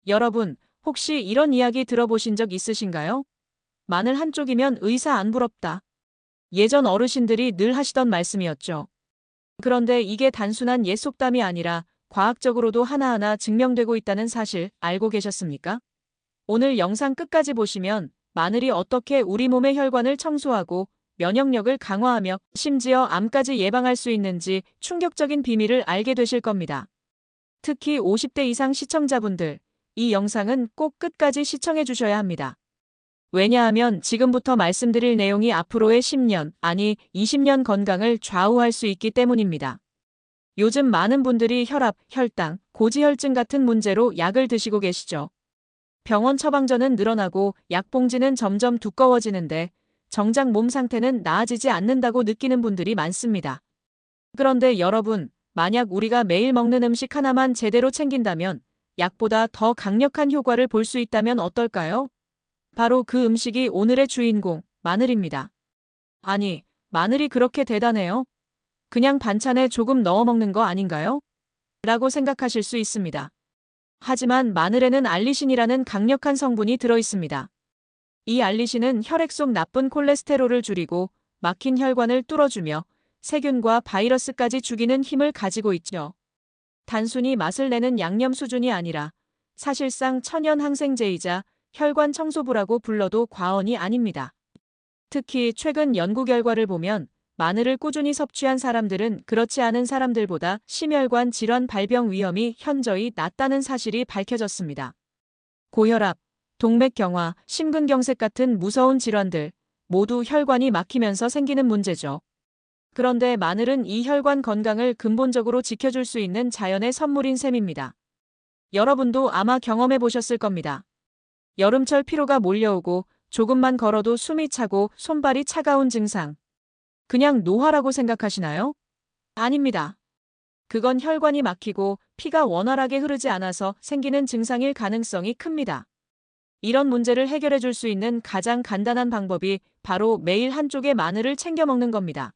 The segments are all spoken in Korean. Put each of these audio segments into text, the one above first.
여러분, 혹시 이런 이야기 들어보신 적 있으신가요? 마늘 한쪽이면 의사 안 부럽다. 예전 어르신들이 늘 하시던 말씀이었죠. 그런데 이게 단순한 옛 속담이 아니라 과학적으로도 하나하나 증명되고 있다는 사실 알고 계셨습니까? 오늘 영상 끝까지 보시면 마늘이 어떻게 우리 몸의 혈관을 청소하고 면역력을 강화하며 심지어 암까지 예방할 수 있는지 충격적인 비밀을 알게 되실 겁니다. 특히 50대 이상 시청자분들, 이 영상은 꼭 끝까지 시청해 주셔야 합니다. 왜냐하면 지금부터 말씀드릴 내용이 앞으로의 10년, 아니 20년 건강을 좌우할 수 있기 때문입니다. 요즘 많은 분들이 혈압, 혈당, 고지혈증 같은 문제로 약을 드시고 계시죠. 병원 처방전은 늘어나고 약봉지는 점점 두꺼워지는데 정작 몸 상태는 나아지지 않는다고 느끼는 분들이 많습니다. 그런데 여러분, 만약 우리가 매일 먹는 음식 하나만 제대로 챙긴다면 약보다 더 강력한 효과를 볼 수 있다면 어떨까요? 바로 그 음식이 오늘의 주인공, 마늘입니다. 아니, 마늘이 그렇게 대단해요? 그냥 반찬에 조금 넣어 먹는 거 아닌가요? 라고 생각하실 수 있습니다. 하지만 마늘에는 알리신이라는 강력한 성분이 들어 있습니다. 이 알리신은 혈액 속 나쁜 콜레스테롤을 줄이고 막힌 혈관을 뚫어주며 세균과 바이러스까지 죽이는 힘을 가지고 있죠. 단순히 맛을 내는 양념 수준이 아니라 사실상 천연 항생제이자 혈관 청소부라고 불러도 과언이 아닙니다. 특히 최근 연구 결과를 보면 마늘을 꾸준히 섭취한 사람들은 그렇지 않은 사람들보다 심혈관 질환 발병 위험이 현저히 낮다는 사실이 밝혀졌습니다. 고혈압, 동맥경화, 심근경색 같은 무서운 질환들 모두 혈관이 막히면서 생기는 문제죠. 그런데 마늘은 이 혈관 건강을 근본적으로 지켜줄 수 있는 자연의 선물인 셈입니다. 여러분도 아마 경험해 보셨을 겁니다. 여름철 피로가 몰려오고 조금만 걸어도 숨이 차고 손발이 차가운 증상. 그냥 노화라고 생각하시나요? 아닙니다. 그건 혈관이 막히고 피가 원활하게 흐르지 않아서 생기는 증상일 가능성이 큽니다. 이런 문제를 해결해 줄 수 있는 가장 간단한 방법이 바로 매일 한쪽의 마늘을 챙겨 먹는 겁니다.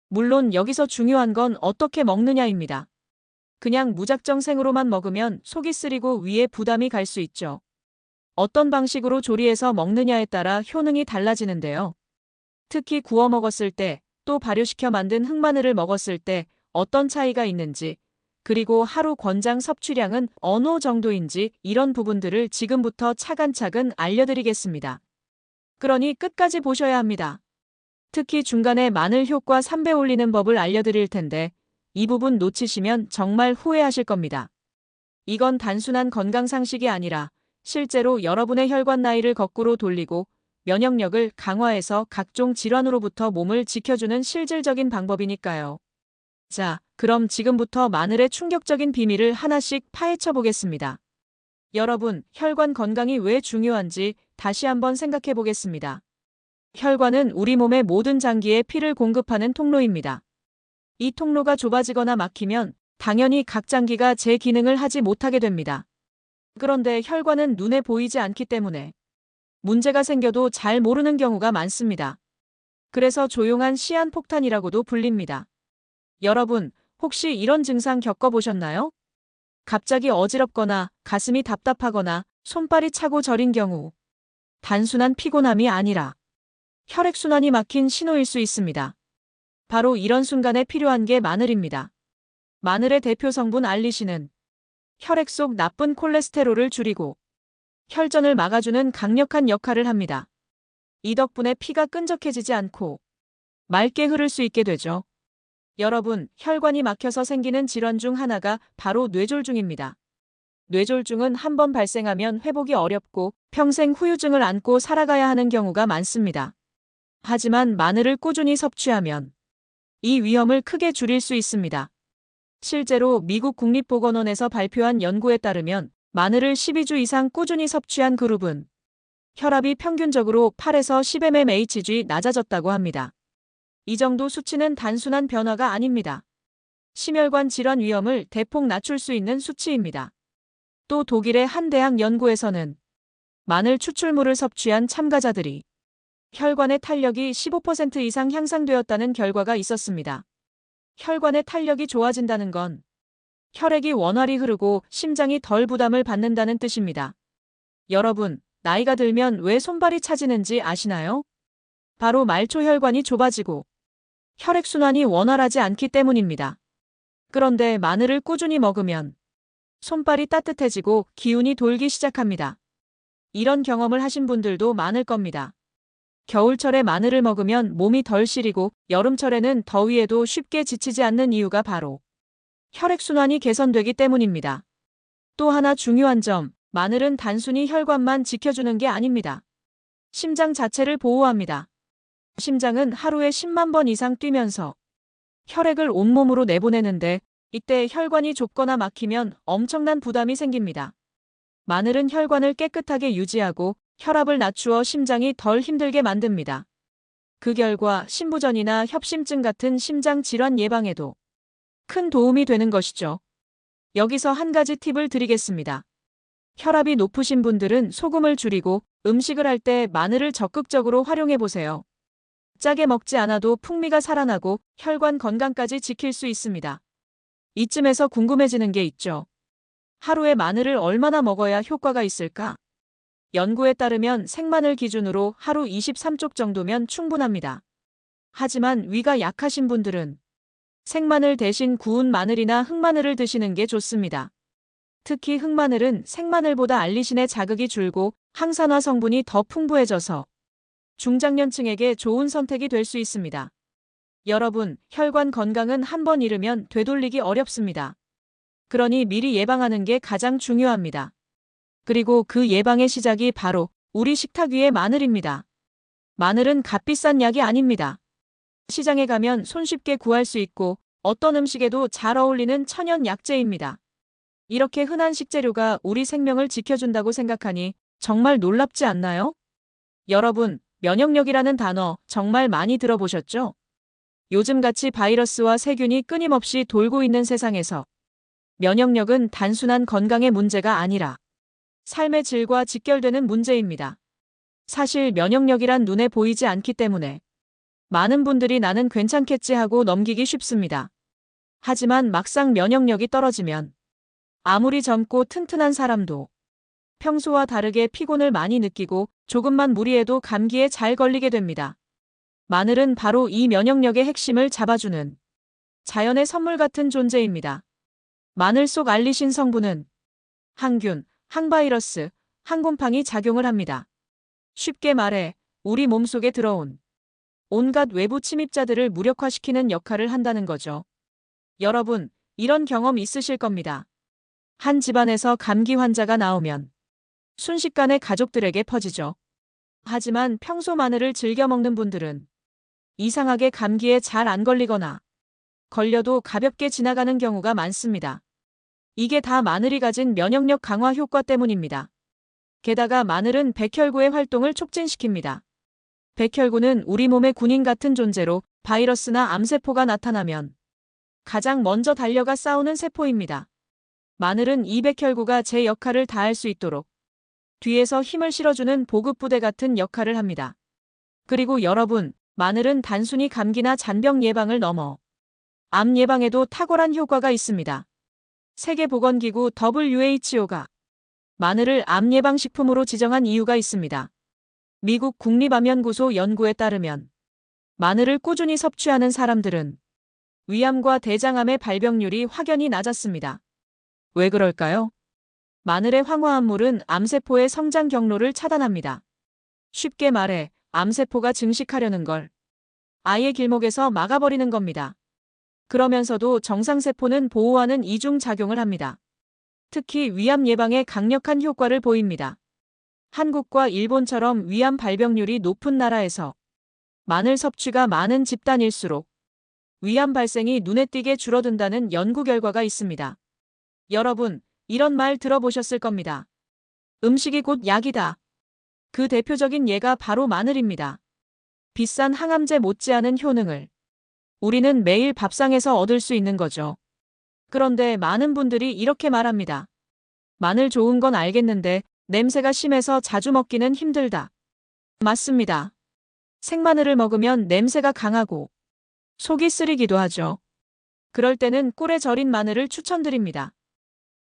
물론 여기서 중요한 건 어떻게 먹느냐입니다. 그냥 무작정 생으로만 먹으면 속이 쓰리고 위에 부담이 갈 수 있죠. 어떤 방식으로 조리해서 먹느냐에 따라 효능이 달라지는데요. 특히 구워 먹었을 때, 또 발효시켜 만든 흑마늘을 먹었을 때 어떤 차이가 있는지, 그리고 하루 권장 섭취량은 어느 정도인지 이런 부분들을 지금부터 차근차근 알려드리겠습니다. 그러니 끝까지 보셔야 합니다. 특히 중간에 마늘 효과 3배 올리는 법을 알려드릴 텐데 이 부분 놓치시면 정말 후회하실 겁니다. 이건 단순한 건강 상식이 아니라 실제로 여러분의 혈관 나이를 거꾸로 돌리고 면역력을 강화해서 각종 질환으로부터 몸을 지켜주는 실질적인 방법이니까요. 자, 그럼 지금부터 마늘의 충격적인 비밀을 하나씩 파헤쳐 보겠습니다. 여러분, 혈관 건강이 왜 중요한지 다시 한번 생각해 보겠습니다. 혈관은 우리 몸의 모든 장기에 피를 공급하는 통로입니다. 이 통로가 좁아지거나 막히면 당연히 각 장기가 제 기능을 하지 못하게 됩니다. 그런데 혈관은 눈에 보이지 않기 때문에 문제가 생겨도 잘 모르는 경우가 많습니다. 그래서 조용한 시한폭탄이라고도 불립니다. 여러분, 혹시 이런 증상 겪어보셨나요? 갑자기 어지럽거나 가슴이 답답하거나 손발이 차고 저린 경우 단순한 피곤함이 아니라 혈액순환이 막힌 신호일 수 있습니다. 바로 이런 순간에 필요한 게 마늘입니다. 마늘의 대표 성분 알리신은 혈액 속 나쁜 콜레스테롤을 줄이고 혈전을 막아주는 강력한 역할을 합니다. 이 덕분에 피가 끈적해지지 않고 맑게 흐를 수 있게 되죠. 여러분, 혈관이 막혀서 생기는 질환 중 하나가 바로 뇌졸중입니다. 뇌졸중은 한번 발생하면 회복이 어렵고 평생 후유증을 안고 살아가야 하는 경우가 많습니다. 하지만 마늘을 꾸준히 섭취하면 이 위험을 크게 줄일 수 있습니다. 실제로 미국 국립보건원에서 발표한 연구에 따르면 마늘을 12주 이상 꾸준히 섭취한 그룹은 혈압이 평균적으로 8에서 10mmHg 낮아졌다고 합니다. 이 정도 수치는 단순한 변화가 아닙니다. 심혈관 질환 위험을 대폭 낮출 수 있는 수치입니다. 또 독일의 한 대학 연구에서는 마늘 추출물을 섭취한 참가자들이 혈관의 탄력이 15% 이상 향상되었다는 결과가 있었습니다. 혈관의 탄력이 좋아진다는 건 혈액이 원활히 흐르고 심장이 덜 부담을 받는다는 뜻입니다. 여러분, 나이가 들면 왜 손발이 차지는지 아시나요? 바로 말초혈관이 좁아지고 혈액순환이 원활하지 않기 때문입니다. 그런데 마늘을 꾸준히 먹으면 손발이 따뜻해지고 기운이 돌기 시작합니다. 이런 경험을 하신 분들도 많을 겁니다. 겨울철에 마늘을 먹으면 몸이 덜 시리고 여름철에는 더위에도 쉽게 지치지 않는 이유가 바로 혈액순환이 개선되기 때문입니다. 또 하나 중요한 점, 마늘은 단순히 혈관만 지켜주는 게 아닙니다. 심장 자체를 보호합니다. 심장은 하루에 10만 번 이상 뛰면서 혈액을 온몸으로 내보내는데 이때 혈관이 좁거나 막히면 엄청난 부담이 생깁니다. 마늘은 혈관을 깨끗하게 유지하고 혈압을 낮추어 심장이 덜 힘들게 만듭니다. 그 결과 심부전이나 협심증 같은 심장 질환 예방에도 큰 도움이 되는 것이죠. 여기서 한 가지 팁을 드리겠습니다. 혈압이 높으신 분들은 소금을 줄이고 음식을 할 때 마늘을 적극적으로 활용해 보세요. 짜게 먹지 않아도 풍미가 살아나고 혈관 건강까지 지킬 수 있습니다. 이쯤에서 궁금해지는 게 있죠. 하루에 마늘을 얼마나 먹어야 효과가 있을까? 연구에 따르면 생마늘 기준으로 하루 23쪽 정도면 충분합니다. 하지만 위가 약하신 분들은 생마늘 대신 구운 마늘이나 흑마늘을 드시는 게 좋습니다. 특히 흑마늘은 생마늘보다 알리신의 자극이 줄고 항산화 성분이 더 풍부해져서 중장년층에게 좋은 선택이 될 수 있습니다. 여러분, 혈관 건강은 한 번 잃으면 되돌리기 어렵습니다. 그러니 미리 예방하는 게 가장 중요합니다. 그리고 그 예방의 시작이 바로 우리 식탁 위의 마늘입니다. 마늘은 값비싼 약이 아닙니다. 시장에 가면 손쉽게 구할 수 있고 어떤 음식에도 잘 어울리는 천연 약재입니다. 이렇게 흔한 식재료가 우리 생명을 지켜준다고 생각하니 정말 놀랍지 않나요? 여러분, 면역력이라는 단어 정말 많이 들어보셨죠? 요즘같이 바이러스와 세균이 끊임없이 돌고 있는 세상에서 면역력은 단순한 건강의 문제가 아니라 삶의 질과 직결되는 문제입니다. 사실 면역력이란 눈에 보이지 않기 때문에 많은 분들이 나는 괜찮겠지 하고 넘기기 쉽습니다. 하지만 막상 면역력이 떨어지면 아무리 젊고 튼튼한 사람도 평소와 다르게 피곤을 많이 느끼고 조금만 무리해도 감기에 잘 걸리게 됩니다. 마늘은 바로 이 면역력의 핵심을 잡아주는 자연의 선물 같은 존재입니다. 마늘 속 알리신 성분은 항균, 항바이러스, 항곰팡이 작용을 합니다. 쉽게 말해 우리 몸속에 들어온 온갖 외부 침입자들을 무력화시키는 역할을 한다는 거죠. 여러분, 이런 경험 있으실 겁니다. 한 집안에서 감기 환자가 나오면 순식간에 가족들에게 퍼지죠. 하지만 평소 마늘을 즐겨 먹는 분들은 이상하게 감기에 잘 안 걸리거나 걸려도 가볍게 지나가는 경우가 많습니다. 이게 다 마늘이 가진 면역력 강화 효과 때문입니다. 게다가 마늘은 백혈구의 활동을 촉진시킵니다. 백혈구는 우리 몸의 군인 같은 존재로 바이러스나 암세포가 나타나면 가장 먼저 달려가 싸우는 세포입니다. 마늘은 이 백혈구가 제 역할을 다할 수 있도록 뒤에서 힘을 실어주는 보급부대 같은 역할을 합니다. 그리고 여러분, 마늘은 단순히 감기나 잔병 예방을 넘어 암 예방에도 탁월한 효과가 있습니다. 세계보건기구 WHO가 마늘을 암 예방식품으로 지정한 이유가 있습니다. 미국 국립암연구소 연구에 따르면 마늘을 꾸준히 섭취하는 사람들은 위암과 대장암의 발병률이 확연히 낮았습니다. 왜 그럴까요? 마늘의 황화합물은 암세포의 성장 경로를 차단합니다. 쉽게 말해 암세포가 증식하려는 걸 아예 길목에서 막아버리는 겁니다. 그러면서도 정상세포는 보호하는 이중작용을 합니다. 특히 위암 예방에 강력한 효과를 보입니다. 한국과 일본처럼 위암 발병률이 높은 나라에서 마늘 섭취가 많은 집단일수록 위암 발생이 눈에 띄게 줄어든다는 연구 결과가 있습니다. 여러분, 이런 말 들어보셨을 겁니다. 음식이 곧 약이다. 그 대표적인 예가 바로 마늘입니다. 비싼 항암제 못지않은 효능을 우리는 매일 밥상에서 얻을 수 있는 거죠. 그런데 많은 분들이 이렇게 말합니다. 마늘 좋은 건 알겠는데 냄새가 심해서 자주 먹기는 힘들다. 맞습니다. 생마늘을 먹으면 냄새가 강하고 속이 쓰리기도 하죠. 그럴 때는 꿀에 절인 마늘을 추천드립니다.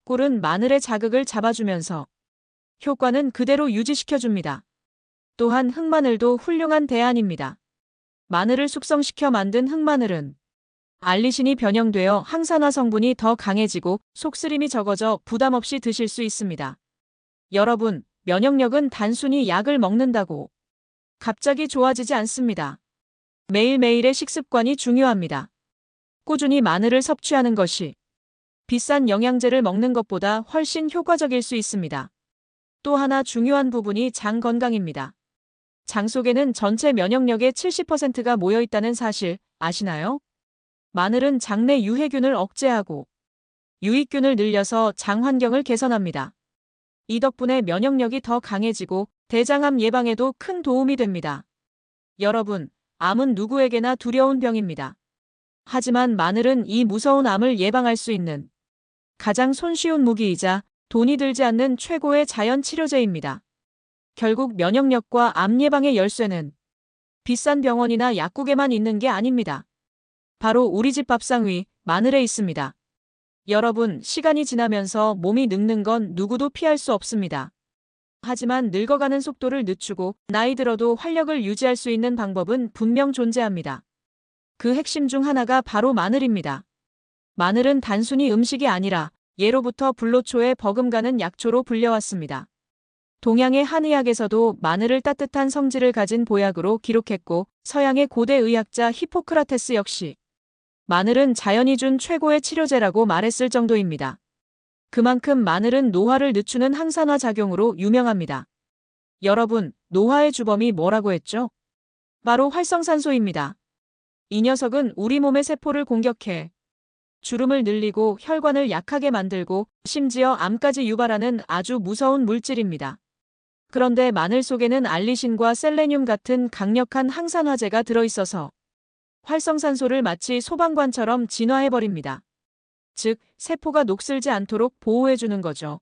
꿀은 마늘의 자극을 잡아주면서 효과는 그대로 유지시켜줍니다. 또한 흑마늘도 훌륭한 대안입니다. 마늘을 숙성시켜 만든 흑마늘은 알리신이 변형되어 항산화 성분이 더 강해지고 속쓰림이 적어져 부담 없이 드실 수 있습니다. 여러분, 면역력은 단순히 약을 먹는다고 갑자기 좋아지지 않습니다. 매일매일의 식습관이 중요합니다. 꾸준히 마늘을 섭취하는 것이 비싼 영양제를 먹는 것보다 훨씬 효과적일 수 있습니다. 또 하나 중요한 부분이 장 건강입니다. 장 속에는 전체 면역력의 70%가 모여 있다는 사실 아시나요? 마늘은 장내 유해균을 억제하고 유익균을 늘려서 장 환경을 개선합니다. 이 덕분에 면역력이 더 강해지고 대장암 예방에도 큰 도움이 됩니다. 여러분, 암은 누구에게나 두려운 병입니다. 하지만 마늘은 이 무서운 암을 예방할 수 있는 가장 손쉬운 무기이자 돈이 들지 않는 최고의 자연 치료제입니다. 결국 면역력과 암 예방의 열쇠는 비싼 병원이나 약국에만 있는 게 아닙니다. 바로 우리 집 밥상 위 마늘에 있습니다. 여러분, 시간이 지나면서 몸이 늙는 건 누구도 피할 수 없습니다. 하지만 늙어가는 속도를 늦추고 나이 들어도 활력을 유지할 수 있는 방법은 분명 존재합니다. 그 핵심 중 하나가 바로 마늘입니다. 마늘은 단순히 음식이 아니라 예로부터 불로초에 버금가는 약초로 불려왔습니다. 동양의 한의학에서도 마늘을 따뜻한 성질을 가진 보약으로 기록했고 서양의 고대 의학자 히포크라테스 역시 마늘은 자연이 준 최고의 치료제라고 말했을 정도입니다. 그만큼 마늘은 노화를 늦추는 항산화 작용으로 유명합니다. 여러분, 노화의 주범이 뭐라고 했죠? 바로 활성산소입니다. 이 녀석은 우리 몸의 세포를 공격해 주름을 늘리고 혈관을 약하게 만들고 심지어 암까지 유발하는 아주 무서운 물질입니다. 그런데 마늘 속에는 알리신과 셀레늄 같은 강력한 항산화제가 들어있어서 활성산소를 마치 소방관처럼 진화해버립니다. 즉, 세포가 녹슬지 않도록 보호해주는 거죠.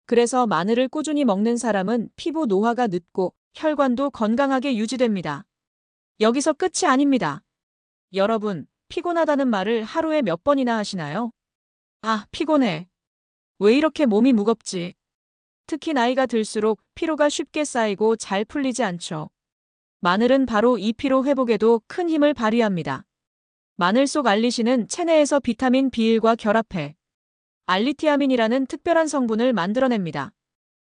그래서 마늘을 꾸준히 먹는 사람은 피부 노화가 늦고 혈관도 건강하게 유지됩니다. 여기서 끝이 아닙니다. 여러분, 피곤하다는 말을 하루에 몇 번이나 하시나요? 아, 피곤해. 왜 이렇게 몸이 무겁지? 특히 나이가 들수록 피로가 쉽게 쌓이고 잘 풀리지 않죠. 마늘은 바로 이 피로 회복에도 큰 힘을 발휘합니다. 마늘 속 알리신은 체내에서 비타민 B1과 결합해 알리티아민이라는 특별한 성분을 만들어냅니다.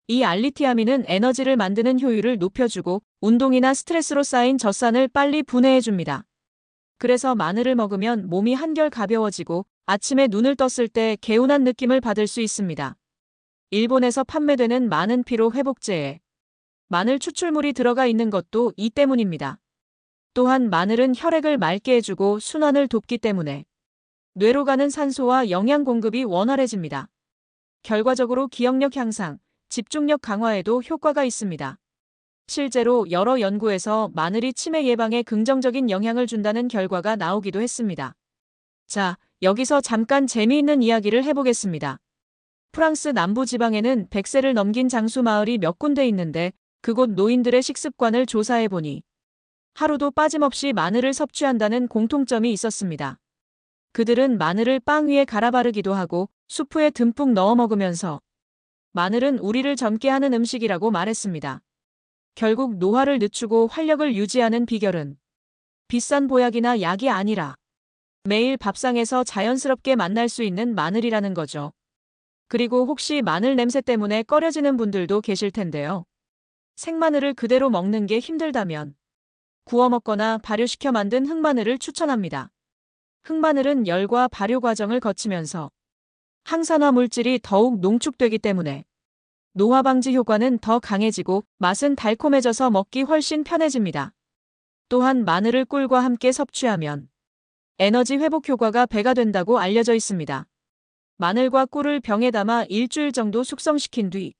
이 알리티아민은 에너지를 만드는 효율을 높여주고 운동이나 스트레스로 쌓인 젖산을 빨리 분해해줍니다. 그래서 마늘을 먹으면 몸이 한결 가벼워지고 아침에 눈을 떴을 때 개운한 느낌을 받을 수 있습니다. 일본에서 판매되는 많은 피로 회복제에 마늘 추출물이 들어가 있는 것도 이 때문입니다. 또한 마늘은 혈액을 맑게 해주고 순환을 돕기 때문에 뇌로 가는 산소와 영양 공급이 원활해집니다. 결과적으로 기억력 향상, 집중력 강화에도 효과가 있습니다. 실제로 여러 연구에서 마늘이 치매 예방에 긍정적인 영향을 준다는 결과가 나오기도 했습니다. 자, 여기서 잠깐 재미있는 이야기를 해보겠습니다. 프랑스 남부 지방에는 100세를 넘긴 장수 마을이 몇 군데 있는데 그곳 노인들의 식습관을 조사해보니 하루도 빠짐없이 마늘을 섭취한다는 공통점이 있었습니다. 그들은 마늘을 빵 위에 갈아 바르기도 하고 수프에 듬뿍 넣어 먹으면서 마늘은 우리를 젊게 하는 음식이라고 말했습니다. 결국 노화를 늦추고 활력을 유지하는 비결은 비싼 보약이나 약이 아니라 매일 밥상에서 자연스럽게 만날 수 있는 마늘이라는 거죠. 그리고 혹시 마늘 냄새 때문에 꺼려지는 분들도 계실 텐데요. 생마늘을 그대로 먹는 게 힘들다면 구워 먹거나 발효시켜 만든 흑마늘을 추천합니다. 흑마늘은 열과 발효 과정을 거치면서 항산화 물질이 더욱 농축되기 때문에 노화 방지 효과는 더 강해지고 맛은 달콤해져서 먹기 훨씬 편해집니다. 또한 마늘을 꿀과 함께 섭취하면 에너지 회복 효과가 배가 된다고 알려져 있습니다. 마늘과 꿀을 병에 담아 일주일 정도 숙성시킨 뒤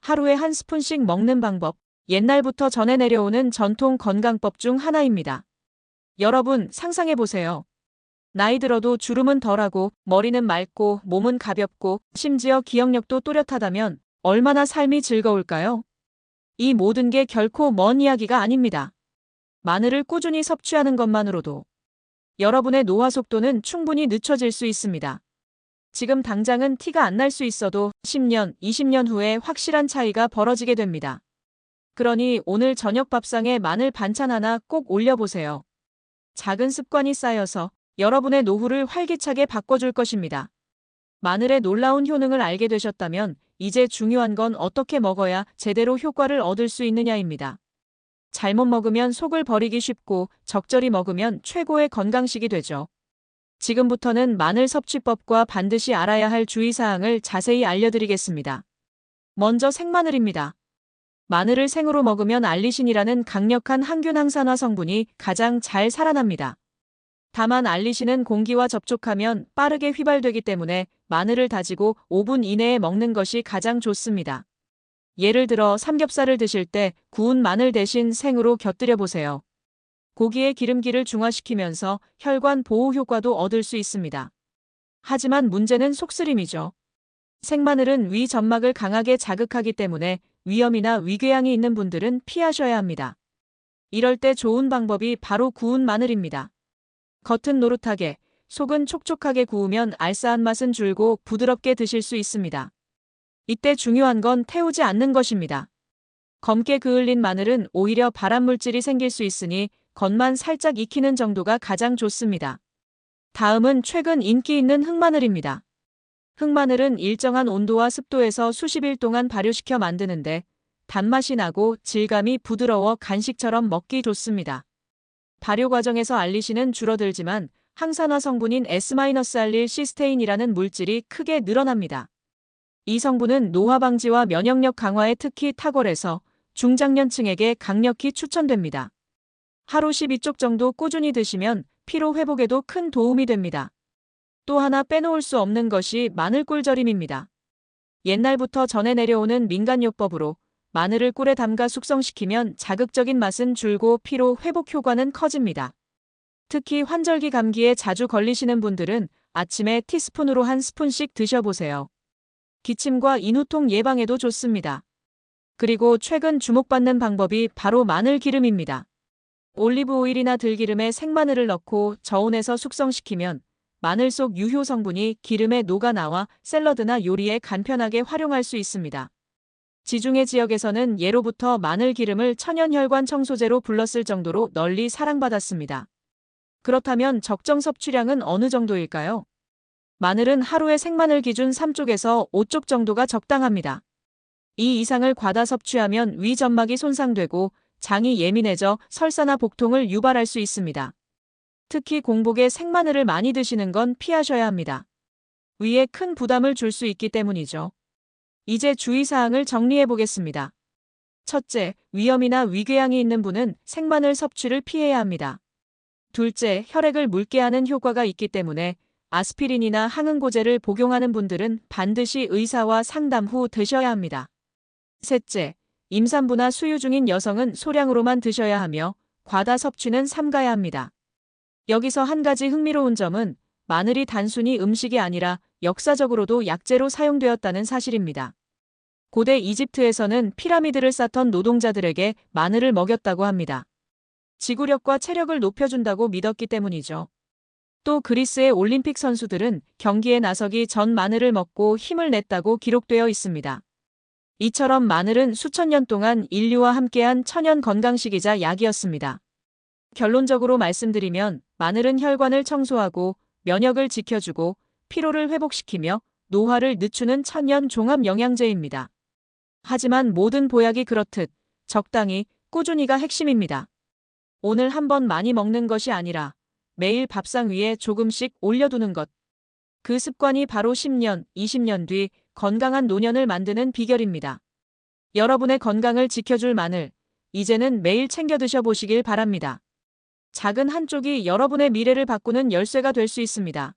하루에 한 스푼씩 먹는 방법, 옛날부터 전해 내려오는 전통 건강법 중 하나입니다. 여러분, 상상해보세요. 나이 들어도 주름은 덜하고 머리는 맑고 몸은 가볍고 심지어 기억력도 또렷하다면 얼마나 삶이 즐거울까요? 이 모든 게 결코 먼 이야기가 아닙니다. 마늘을 꾸준히 섭취하는 것만으로도 여러분의 노화 속도는 충분히 늦춰질 수 있습니다. 지금 당장은 티가 안 날 수 있어도 10년, 20년 후에 확실한 차이가 벌어지게 됩니다. 그러니 오늘 저녁 밥상에 마늘 반찬 하나 꼭 올려보세요. 작은 습관이 쌓여서 여러분의 노후를 활기차게 바꿔줄 것입니다. 마늘의 놀라운 효능을 알게 되셨다면 이제 중요한 건 어떻게 먹어야 제대로 효과를 얻을 수 있느냐입니다. 잘못 먹으면 속을 버리기 쉽고 적절히 먹으면 최고의 건강식이 되죠. 지금부터는 마늘 섭취법과 반드시 알아야 할 주의사항을 자세히 알려드리겠습니다. 먼저 생마늘입니다. 마늘을 생으로 먹으면 알리신이라는 강력한 항균 항산화 성분이 가장 잘 살아납니다. 다만 알리신은 공기와 접촉하면 빠르게 휘발되기 때문에 마늘을 다지고 5분 이내에 먹는 것이 가장 좋습니다. 예를 들어 삼겹살을 드실 때 구운 마늘 대신 생으로 곁들여 보세요. 고기의 기름기를 중화시키면서 혈관 보호 효과도 얻을 수 있습니다. 하지만 문제는 속쓰림이죠. 생마늘은 위 점막을 강하게 자극하기 때문에 위염이나 위궤양이 있는 분들은 피하셔야 합니다. 이럴 때 좋은 방법이 바로 구운 마늘입니다. 겉은 노릇하게, 속은 촉촉하게 구우면 알싸한 맛은 줄고 부드럽게 드실 수 있습니다. 이때 중요한 건 태우지 않는 것입니다. 검게 그을린 마늘은 오히려 발암물질이 생길 수 있으니 겉만 살짝 익히는 정도가 가장 좋습니다. 다음은 최근 인기 있는 흑마늘입니다. 흑마늘은 일정한 온도와 습도에서 수십 일 동안 발효시켜 만드는데 단맛이 나고 질감이 부드러워 간식처럼 먹기 좋습니다. 발효 과정에서 알리신은 줄어들지만 항산화 성분인 S-알릴 시스테인이라는 물질이 크게 늘어납니다. 이 성분은 노화 방지와 면역력 강화에 특히 탁월해서 중장년층에게 강력히 추천됩니다. 하루 12쪽 정도 꾸준히 드시면 피로 회복에도 큰 도움이 됩니다. 또 하나 빼놓을 수 없는 것이 마늘 꿀절임입니다. 옛날부터 전해 내려오는 민간요법으로 마늘을 꿀에 담가 숙성시키면 자극적인 맛은 줄고 피로 회복 효과는 커집니다. 특히 환절기 감기에 자주 걸리시는 분들은 아침에 티스푼으로 한 스푼씩 드셔보세요. 기침과 인후통 예방에도 좋습니다. 그리고 최근 주목받는 방법이 바로 마늘 기름입니다. 올리브 오일이나 들기름에 생마늘을 넣고 저온에서 숙성시키면 마늘 속 유효 성분이 기름에 녹아나와 샐러드나 요리에 간편하게 활용할 수 있습니다. 지중해 지역에서는 예로부터 마늘 기름을 천연혈관 청소제로 불렀을 정도로 널리 사랑받았습니다. 그렇다면 적정 섭취량은 어느 정도일까요? 마늘은 하루에 생마늘 기준 3쪽에서 5쪽 정도가 적당합니다. 이 이상을 과다 섭취하면 위 점막이 손상되고 장이 예민해져 설사나 복통을 유발할 수 있습니다. 특히 공복에 생마늘을 많이 드시는 건 피하셔야 합니다. 위에 큰 부담을 줄 수 있기 때문이죠. 이제 주의사항을 정리해 보겠습니다. 첫째, 위염이나 위궤양이 있는 분은 생마늘 섭취를 피해야 합니다. 둘째, 혈액을 묽게 하는 효과가 있기 때문에 아스피린이나 항응고제를 복용하는 분들은 반드시 의사와 상담 후 드셔야 합니다. 셋째, 임산부나 수유 중인 여성은 소량으로만 드셔야 하며 과다 섭취는 삼가야 합니다. 여기서 한 가지 흥미로운 점은 마늘이 단순히 음식이 아니라 역사적으로도 약재로 사용되었다는 사실입니다. 고대 이집트에서는 피라미드를 쌓던 노동자들에게 마늘을 먹였다고 합니다. 지구력과 체력을 높여준다고 믿었기 때문이죠. 또 그리스의 올림픽 선수들은 경기에 나서기 전 마늘을 먹고 힘을 냈다고 기록되어 있습니다. 이처럼 마늘은 수천 년 동안 인류와 함께한 천연 건강식이자 약이었습니다. 결론적으로 말씀드리면 마늘은 혈관을 청소하고 면역을 지켜주고 피로를 회복시키며 노화를 늦추는 천연 종합 영양제입니다. 하지만 모든 보약이 그렇듯 적당히, 꾸준히가 핵심입니다. 오늘 한번 많이 먹는 것이 아니라 매일 밥상 위에 조금씩 올려두는 것. 그 습관이 바로 10년, 20년 뒤 건강한 노년을 만드는 비결입니다. 여러분의 건강을 지켜줄 마늘, 이제는 매일 챙겨 드셔보시길 바랍니다. 작은 한 쪽이 여러분의 미래를 바꾸는 열쇠가 될 수 있습니다.